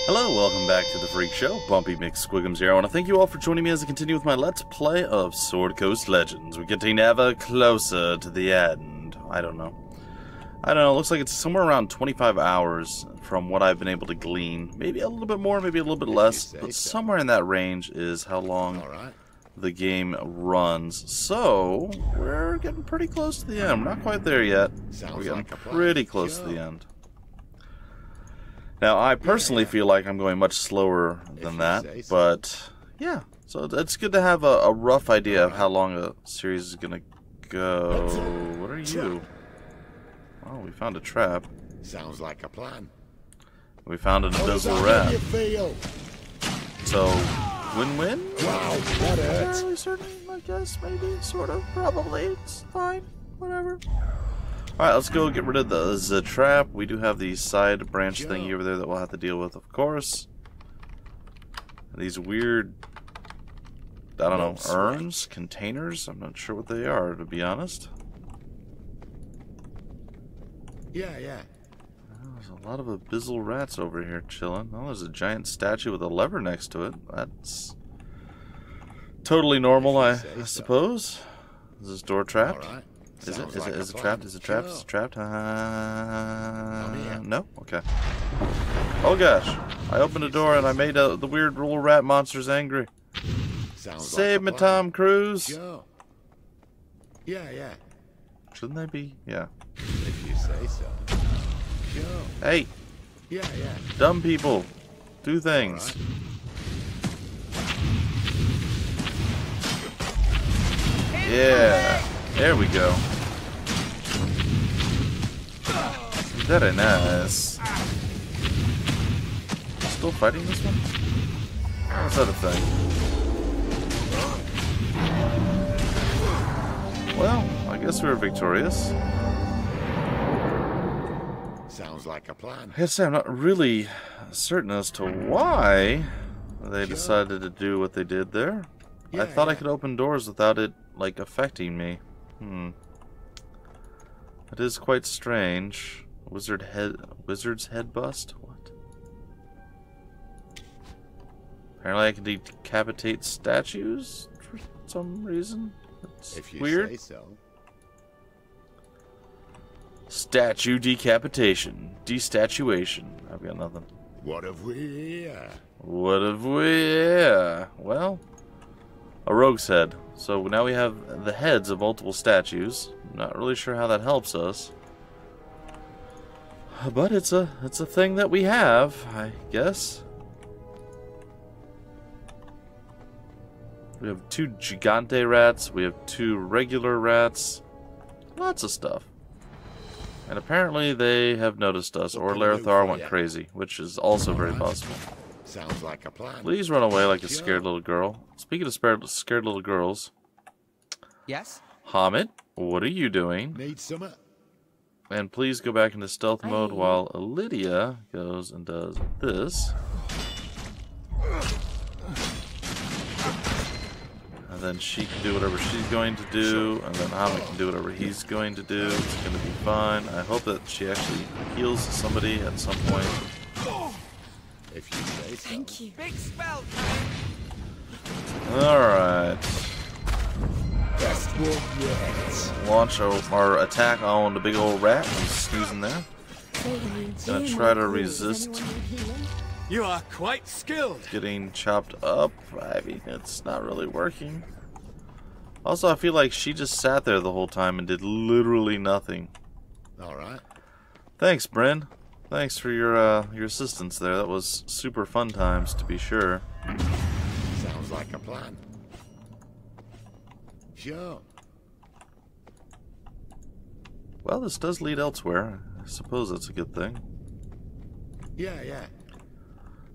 Hello, welcome back to the Freak Show. Bumpy McSquigums here. I want to thank you all for joining me as I continue with my Let's Play of Sword Coast Legends. We're getting ever closer to the end. I don't know. It looks like it's somewhere around 25 hours from what I've been able to glean. Maybe a little bit more, maybe a little bit less, but somewhere in that range is how long the game runs. So, we're getting pretty close to the end. We're not quite there yet. We're getting pretty close to the end. Now, I personally feel like I'm going much slower than that, but yeah, so it's good to have a rough idea of how long a series is going to go. What are you? Oh, we found a trap. Sounds like a plan. We found an invisible rat. So, win-win? Wow, that hurts. Fairly certain, I guess, maybe, sort of, probably. It's fine, whatever. Alright, let's go get rid of the trap. We do have the side branch thingy over there that we'll have to deal with, of course. These weird, I don't know, urns? Containers? I'm not sure what they are, to be honest. Yeah. There's a lot of abyssal rats over here chilling. Oh, there's a giant statue with a lever next to it. That's totally normal, I suppose. Is this door trapped? All right. Is it trapped? Is it trapped? Is it trapped? No? Okay. Oh gosh. I opened a door and I made the weird little rat monsters angry. Save me, Tom Cruise. Yeah. Shouldn't they be? Yeah. If you say so. Hey. Yeah. Dumb people. Do things. Yeah. There we go. Very nice. Still fighting this one? How's that a thing? Well, I guess we were victorious. Sounds like a plan. I guess I'm not really certain as to why they decided to do what they did there. I thought I could open doors without it, like, affecting me. It is quite strange. Wizard's head bust? What? Apparently I can decapitate statues for some reason. That's weird. Say so. Statue decapitation. Destatuation. I've got nothing. What have we here? What have we here? Well, a rogue's head. So now we have the heads of multiple statues. I'm not really sure how that helps us. But it's a thing that we have, I guess. We have 2 gigante rats, we have 2 regular rats. Lots of stuff. And apparently they have noticed us, or Larethar went crazy, which is also very possible. Sounds like a plan. Please run away like a scared little girl. Speaking of scared little girls. Yes? Hamid, what are you doing? Need some. And please go back into stealth mode while Lydia goes and does this. And then she can do whatever she's going to do, and then Hamid can do whatever he's going to do. It's going to be fine. I hope that she actually heals somebody at some point. If you say so. Thank you. Big spell. Alright. Best one yet. Launch our attack on the big old rat. He's snoozing there. Gonna try to resist You are quite skilled. getting chopped up. I mean, it's not really working. Also, I feel like she just sat there the whole time and did literally nothing. Alright. Thanks, Bryn. Thanks for your assistance there. That was super fun times, to be sure. Sounds like a plan. Sure. Well, this does lead elsewhere. I suppose that's a good thing. Yeah.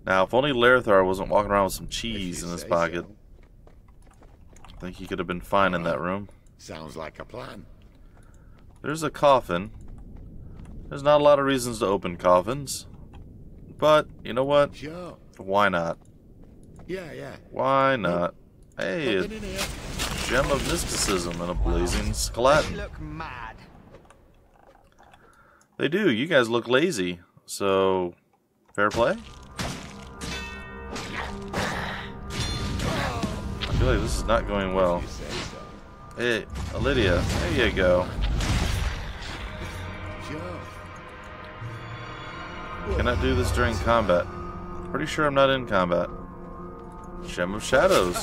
Now, if only Larethar wasn't walking around with some cheese in his say pocket. so. I think he could have been fine in that room. Sounds like a plan. There's a coffin. There's not a lot of reasons to open coffins. But, you know what? Sure. Why not? Yeah. Why not? Hey, a Nothing in here. gem of mysticism and a blazing skeleton. Look mad. They do. You guys look lazy. So, fair play? feel like this is not going well. You say so. Hey, Lydia, there you go. Sure. Cannot do this during combat. Pretty sure I'm not in combat. Gem of Shadows.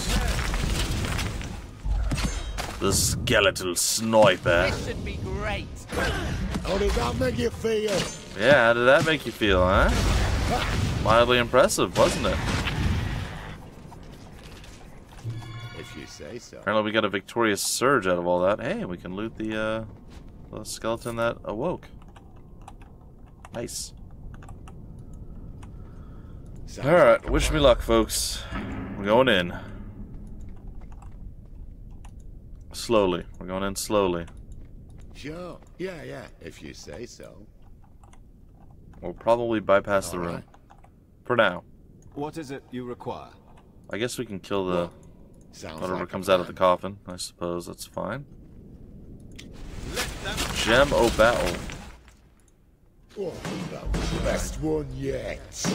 The skeletal sniper. This should be great. How did that make you feel? Yeah, how did that make you feel, huh? Mildly impressive, wasn't it? If you say so. Apparently we got a victorious surge out of all that. Hey, we can loot the skeleton that awoke. Nice. Alright, wish me luck, folks. We're going in. Slowly. We're going in slowly. Sure. Yeah, yeah. If you say so. We'll probably bypass the room. Alright. For now. What is it you require? I guess we can kill the Sounds whatever like comes a out of the plan. coffin. I suppose that's fine. Gem o' Battle. Oh, that was the best one yet. If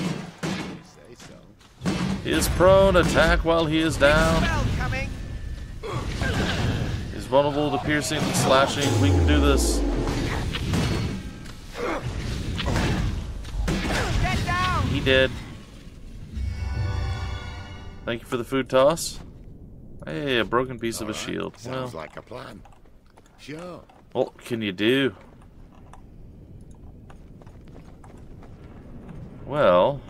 you say so. He is prone, attack while he is down. Spell coming. He's vulnerable to piercing and slashing. We can do this. Get down. He did. Thank you for the food toss. Hey, a broken piece of a Alright, shield. Sounds Well, like a plan. Sure. what can you do? Well,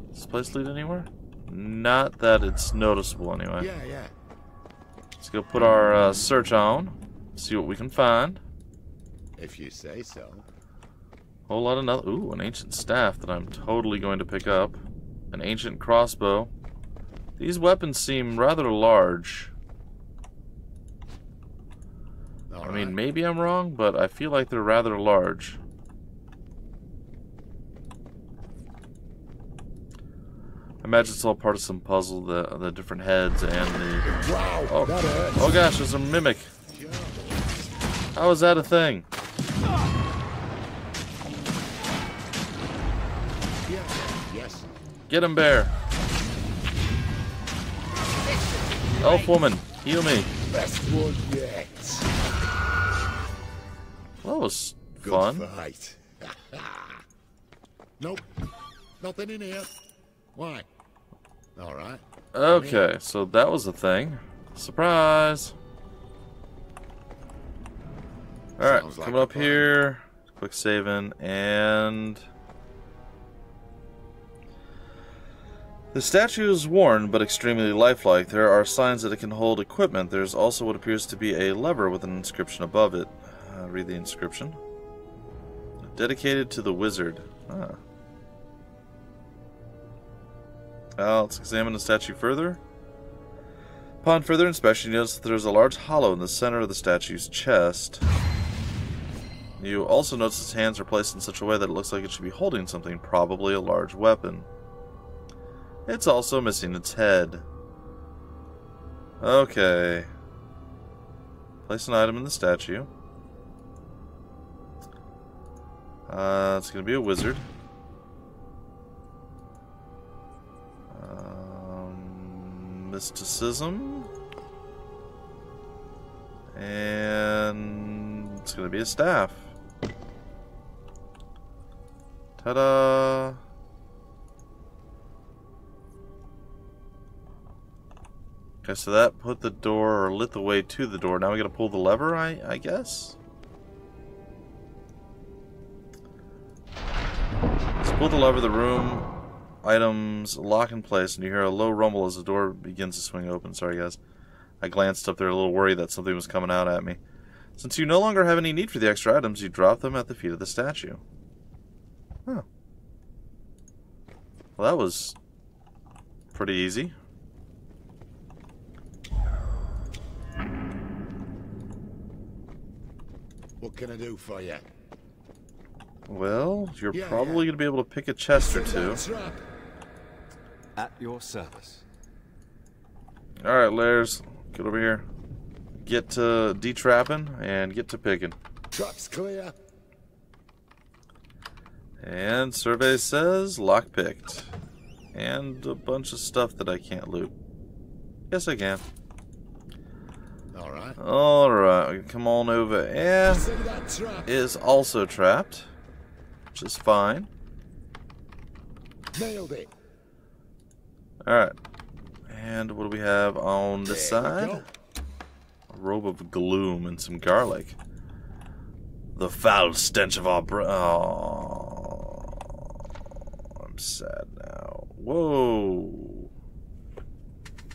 does this place lead anywhere? Not that it's noticeable anyway. Yeah, yeah. Let's go put our search on. See what we can find. If you say so. Whole lot of nothing. Ooh, an ancient staff that I'm totally going to pick up. An ancient crossbow. These weapons seem rather large. All I right. mean, maybe I'm wrong, but I feel like they're rather large. I imagine it's all part of some puzzle, the different heads and the... Wow, Oh, that hurts. oh gosh, there's a mimic. Sure. How is that a thing? Yeah, yes. Get him, bear. Elf woman, heal me. Best one yet. Well, that was Good fun. fight. Nope. Nothing in here. Why? All right. Okay, so that was a thing. Surprise! Alright, Sounds like coming a up plan. here. Quick saving, and... The statue is worn, but extremely lifelike. There are signs that it can hold equipment. There's also what appears to be a lever with an inscription above it. Read the inscription. Dedicated to the wizard. Ah. Let's examine the statue further. Upon further inspection, you notice that there's a large hollow in the center of the statue's chest. You also notice its hands are placed in such a way that it looks like it should be holding something, probably a large weapon. It's also missing its head. Okay. Place an item in the statue. It's going to be a wizard. Mysticism. And it's going to be a staff. Ta-da! Okay, so that put the door, or lit the way to the door. Now we gotta pull the lever, I guess? Let's pull the lever, the room, items lock in place, and you hear a low rumble as the door begins to swing open. Sorry, guys. I glanced up there a little worried that something was coming out at me. Since you no longer have any need for the extra items, you drop them at the feet of the statue. Huh. Well, that was pretty easy. What can I do for you? Well, you're Yeah, probably going to be able to pick a chest or two. Trap. At your service. Alright, Lairs, get over here. Get to detrapping and get to picking. Trap's clear. And survey says lock picked. And a bunch of stuff that I can't loot. Yes, I can. Alright. Alright, come on over. Yeah, See that trap? is also trapped, which is fine. Nailed it. Alright. And what do we have on this There we side? go. A robe of gloom and some garlic. The foul stench of our Oh, I'm sad now. Whoa.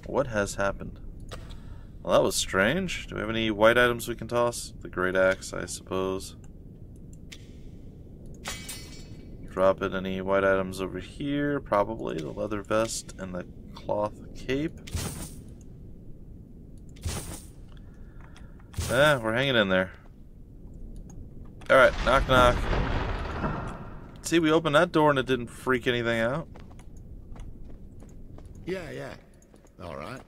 What has happened? Well, that was strange. Do we have any white items we can toss? The great axe, I suppose. Drop it. Any white items over here? Probably. The leather vest and the cloth cape. We're hanging in there. Alright, knock knock. See, we opened that door and it didn't freak anything out. Yeah. Alright.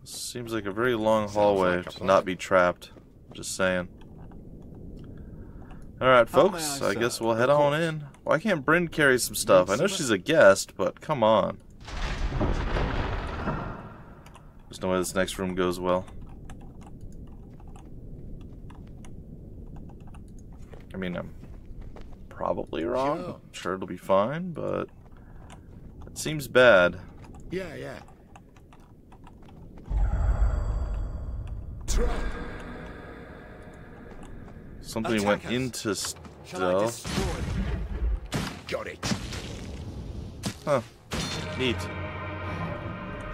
Seems like a very long hallway like a to plan. not be trapped. Just saying. Alright, How may folks, I I guess serve? we'll head on in. Why can't Bryn carry some stuff? I know she's a guest, but come on. There's no way this next room goes well. I mean, I'm probably wrong. Sure. I'm sure it'll be fine, but it seems bad. Yeah. Trap. Something Attack went us. into Shall I stealth. destroy? Got it. Huh. Neat.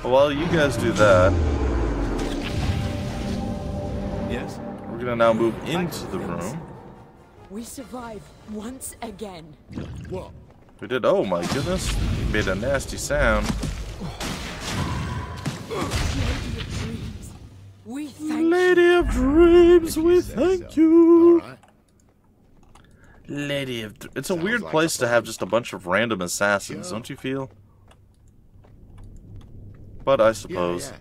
Well, while you guys do that, Yes? we're gonna now move into the room. We survive once again. What? We did. Oh my goodness. It made a nasty sound. Lady of Dreams, we thank you. Lady of Dreams, we Say thank so. you. Alright. Lady of It's a Sounds weird like place a to have plan. just a bunch of random assassins, Sure. don't you feel? But I suppose Yeah.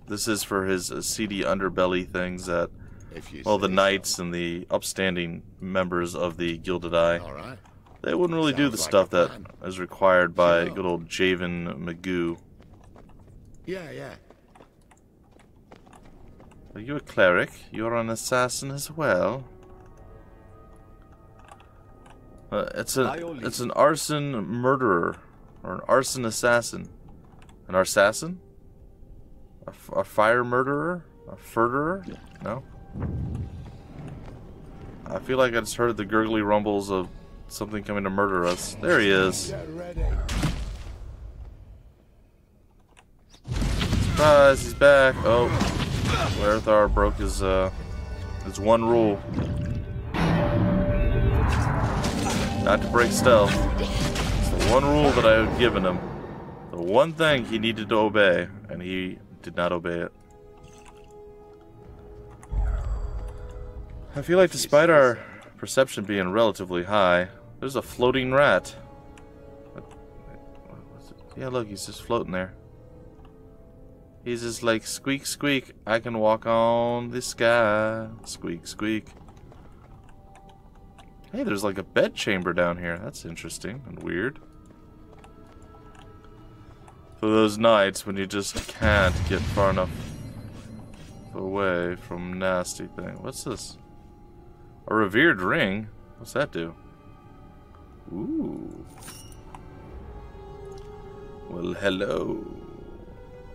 this is for his seedy underbelly things that, If you well, the say knights and the upstanding members of the Gilded Eye, so. Alright. they wouldn't really do the Sounds like stuff a that plan. is required by Sure. good old Javen Magoo. Yeah. Are you a cleric? You're an assassin as well. It's an arson murderer, or an arson assassin. An assassin? A fire murderer? A furderer? No? I feel like I just heard the gurgly rumbles of something coming to murder us. There he is. Get ready. Surprise, he's back. Oh, Larethar broke his one rule. Not to break stealth. It's the one rule that I had given him. The one thing he needed to obey, and he did not obey it. I feel like despite our perception being relatively high, there's a floating rat. Yeah, look, he's just floating there. He's just like, squeak, squeak, I can walk on the sky. Squeak, squeak. Hey, there's like a bed chamber down here. That's interesting and weird. For those nights when you just can't get far enough away from nasty thing. What's this? A revered ring? What's that do? Ooh. Well, hello.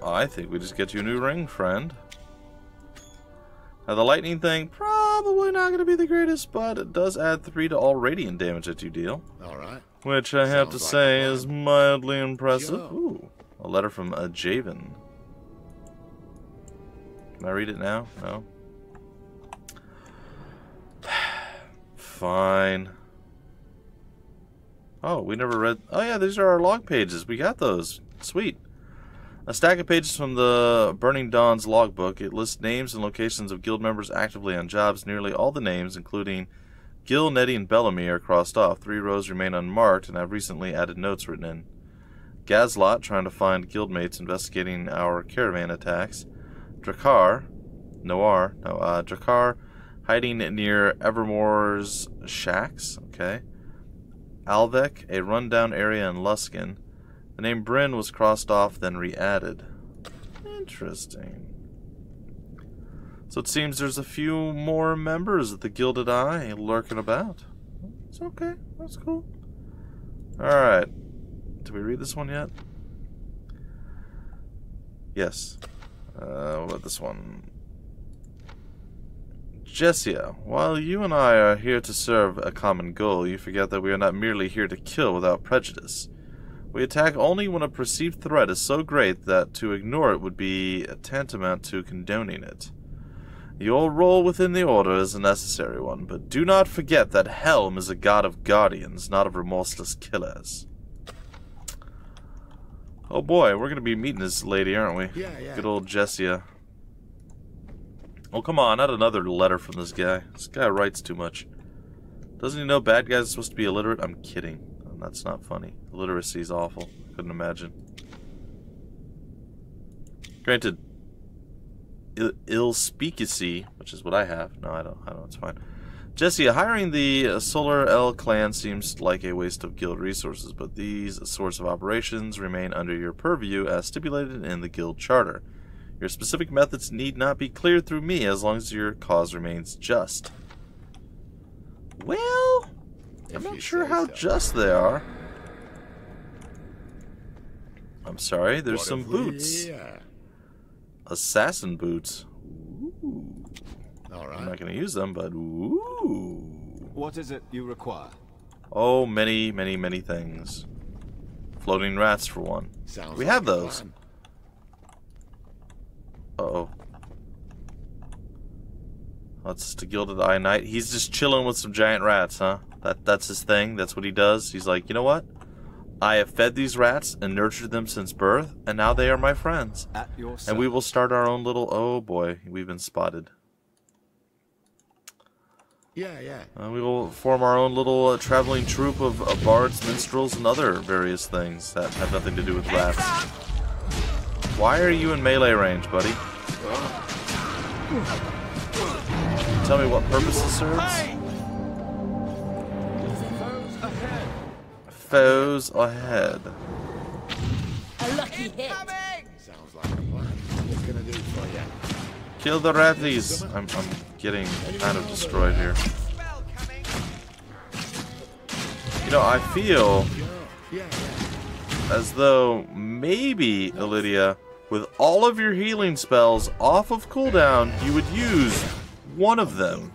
I think we just get you a new ring, friend. Now, the lightning thing, probably not going to be the greatest, but it does add 3 to all radiant damage that you deal. Alright. Which I have to Sounds like say a plan. is mildly impressive. Sure. Ooh, a letter from a Javen. Can I read it now? No? Fine. Oh, we never read... Oh yeah, these are our log pages. We got those. Sweet. A stack of pages from the Burning Dawn's logbook. It lists names and locations of guild members actively on jobs. Nearly all the names, including Gil, Nettie, and Bellamy, are crossed off. 3 rows remain unmarked, and I've recently added notes written in. Gazlot, trying to find guildmates investigating our caravan attacks. Drakkar, Drakkar, hiding near Evermore's shacks. Okay. Alvek, a rundown area in Luskin. The name Bryn was crossed off, then re-added. Interesting. So it seems there's a few more members of the Gilded Eye lurking about. It's okay. That's cool. Alright. Did we read this one yet? Yes. What about this one? Jessia, while you and I are here to serve a common goal, you forget that we are not merely here to kill without prejudice. We attack only when a perceived threat is so great that to ignore it would be tantamount to condoning it. Your role within the Order is a necessary one, but do not forget that Helm is a god of guardians, not of remorseless killers. Oh boy, we're going to be meeting this lady, aren't we? Yeah. Good old Jessia. Oh, come on, not another letter from this guy. This guy writes too much. Doesn't he know bad guys are supposed to be illiterate? I'm kidding. That's not funny. Illiteracy is awful. Couldn't imagine. Granted, ill-speakacy, which is what I have. No, I don't. It's fine. Jessia, hiring the Solar L clan seems like a waste of guild resources, but these sorts of operations remain under your purview as stipulated in the guild charter. Your specific methods need not be cleared through me as long as your cause remains just. Well, I'm not sure how just they are. I'm sorry, there's some boots. Assassin boots. Ooh. Alright. I'm not going to use them, but ooh. What is it you require? Oh, many, many, many things. Floating rats, for one. Sounds We like have a those. plan. Uh-oh. That's just a Gilded Eye Knight. He's just chilling with some giant rats, huh? That's his thing. That's what he does. He's like, you know what? I have fed these rats and nurtured them since birth, and now they are my friends. At your And we will start our own little... Oh, boy. We've been spotted. Yeah. We will form our own little traveling troupe of bards, minstrels, and other various things that have nothing to do with rats. Why are you in melee range, buddy? Tell me what purpose this serves? Foes ahead. A lucky hit. Sounds like a plan. What can I do for you? Kill the ratties. I'm getting kind of destroyed here. You know, I feel Yeah. as though maybe, Lydia, with all of your healing spells off of cooldown, you would use one of them.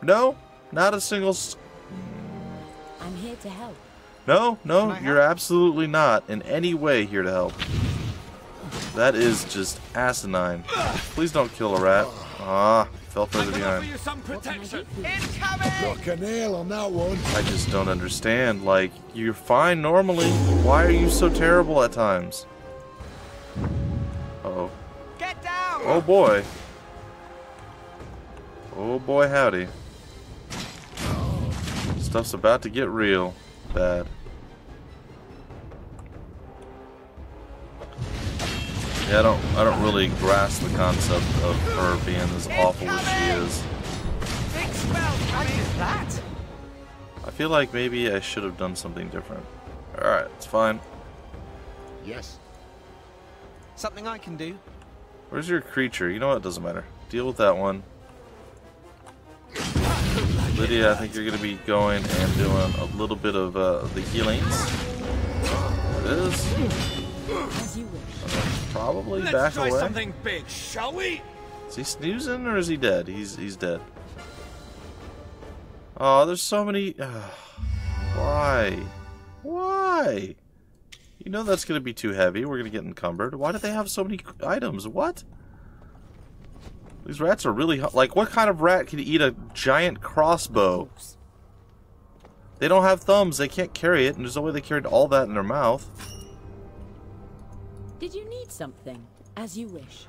No? Not a single... I'm here to help. No, you're absolutely not in any way here to help. That is just asinine. Please don't kill a rat. Ah, fell further behind. Some protection. Got a nail on that one. I just don't understand. Like, you're fine normally. Why are you so terrible at times? Uh-oh. Get down! Oh boy. Oh boy, howdy. Stuff's about to get real bad. Yeah, I don't really grasp the concept of her being as awful as she is. Big spell coming. That? I feel like maybe I should have done something different. Alright, it's fine. Yes. Something I can do. Where's your creature? You know what? It doesn't matter. Deal with that one. Lydia, I think you're going to be going and doing a little bit of the healings. There it is. As you wish. Probably Let's back try away. something big, shall we? Is he snoozing or is he dead? He's dead. Oh, there's so many. Why? Why? You know that's going to be too heavy. We're going to get encumbered. Why do they have so many items? What? These rats are really... Like, what kind of rat can eat a giant crossbow? They don't have thumbs. They can't carry it, and there's no way they carried all that in their mouth. Did you need something? As you wish.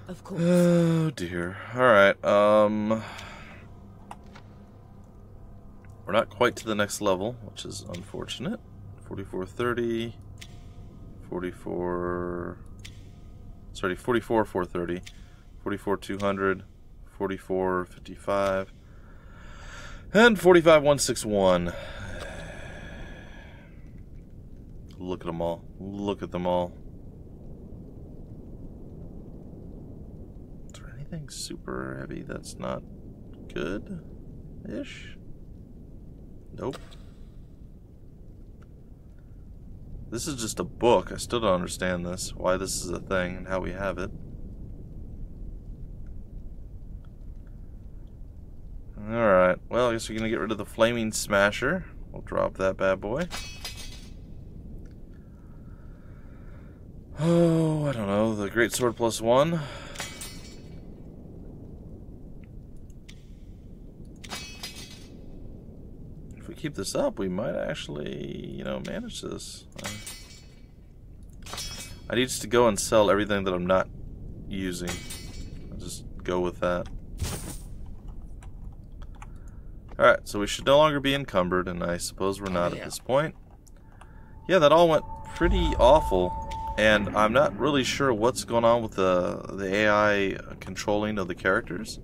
Of course. Oh, dear. Alright, we're not quite to the next level, which is unfortunate. 4430... 430... 44,200, 44,55, and 45,161. Look at them all. Look at them all. Is there anything anything super heavy that's not good-ish? Nope. This is just a book. I still don't understand this. Why this is a thing and how we have it. Alright. Well, I guess we're going to get rid of the flaming smasher. We'll drop that bad boy. Oh, I don't know. The great sword +1. If we keep this up, we might actually, you know, manage this. I need to go and sell everything that I'm not using. I'll just go with that. Alright, so we should no longer be encumbered, and I suppose we're not at this point. Yeah, that all went pretty awful, and I'm not really sure what's going on with the AI controlling of the characters.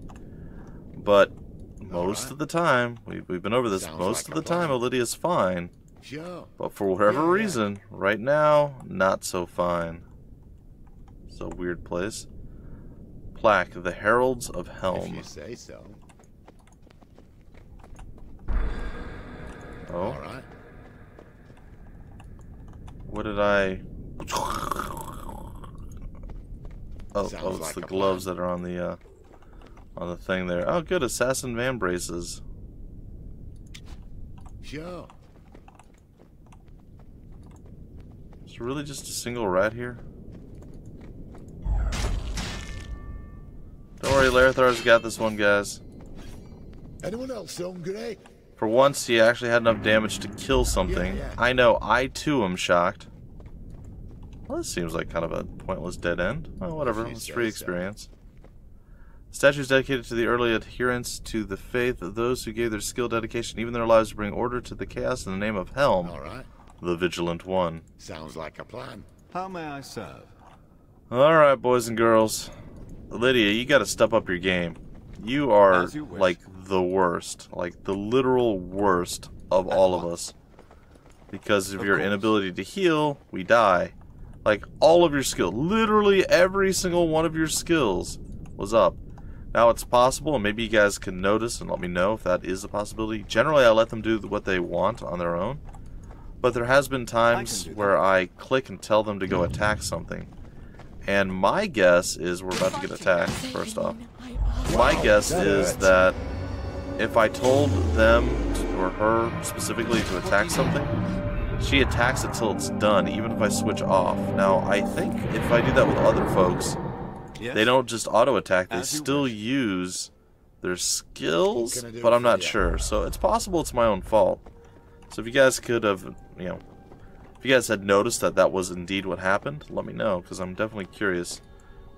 But most of the time, we've been over this, most of the time Olivia's fine. But for whatever reason, right now, not so fine. It's a weird place. Plaque, the Heralds of Helm. If you say so. Oh. All right. What did I... Oh, Sounds it's like the a gloves plan. that are on the thing there. Oh, good, assassin van braces. Sure. Is there really just a single rat here? Don't worry, Larathar's got this one, guys. Anyone else hungry? For once, he actually had enough damage to kill something. Yeah. I know, I too am shocked. Well, this seems like kind of a pointless dead end. Oh, whatever, If you it's say free so. experience. The statue is dedicated to the early adherents to the faith of those who gave their skill, dedication, even their lives to bring order to the chaos in the name of Helm, All right. the Vigilant One. Sounds like a plan. How may I serve? Alright, boys and girls. Lydia, you gotta step up your game. You are, As you wish. like, the worst. Like, the literal worst of all of us. Because of your inability to heal, we die. Like, all of your skill, literally every single one of your skills was up. Now it's possible, and maybe you guys can notice and let me know if that is a possibility. Generally, I let them do what they want on their own. But there has been times where I click and tell them to go attack something. And my guess is we're about to get attacked, first off. My guess is that if I told them, or her specifically, to attack something, she attacks it till it's done, even if I switch off. Now, I think if I do that with other folks, they don't just auto-attack, they still use their skills, but I'm not sure. So it's possible it's my own fault. So if you guys could have, you know, if you guys had noticed that that was indeed what happened, let me know, because I'm definitely curious.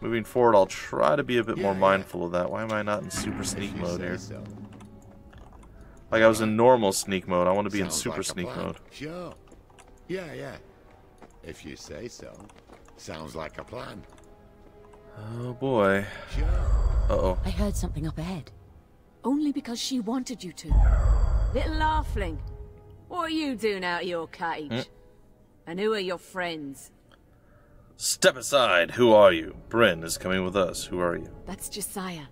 Moving forward, I'll try to be a bit more mindful of that. Why am I not in super sneak mode here? Like I was in normal sneak mode, I want to be in super sneak mode. Sure. Yeah. If you say so. Sounds like a plan. Oh boy. Sure. Uh-oh. I heard something up ahead. Only because she wanted you to. Little Halfling, what are you doing out of your cage? And who are your friends? Step aside. Who are you? Bryn is coming with us. Who are you? That's Jessia,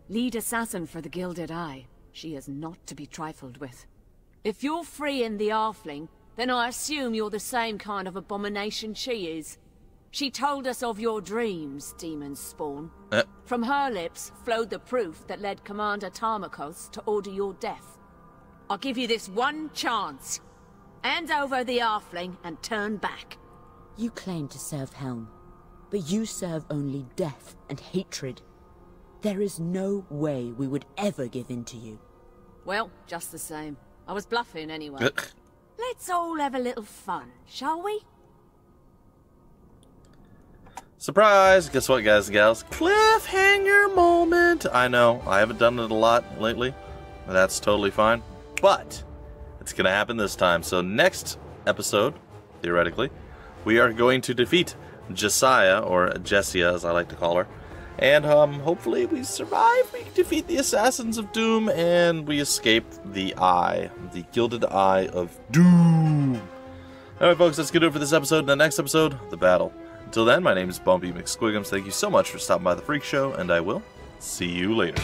lead assassin for the Gilded Eye. She is not to be trifled with. If you're freeing the Halfling, then I assume you're the same kind of abomination she is. She told us of your dreams, demon spawn. From her lips flowed the proof that led Commander Tarmakos to order your death. I'll give you this one chance. Hand over the Halfling and turn back. You claim to serve Helm, but you serve only death and hatred. There is no way we would ever give in to you. Well, just the same. I was bluffing anyway. Let's all have a little fun, shall we? Surprise! Guess what, guys and gals? Cliffhanger moment! I know, I haven't done it a lot lately. That's totally fine. But it's gonna happen this time. So next episode, theoretically, we are going to defeat Jessia, or Jessia as I like to call her. And hopefully we survive, we defeat the Assassins of Doom, and we escape the Eye, the Gilded Eye of Doom. Alright folks, that's gonna do it for this episode. In the next episode, the battle. Until then, my name is Bumpy McSquigums. Thank you so much for stopping by the Freak Show, and I will See you later.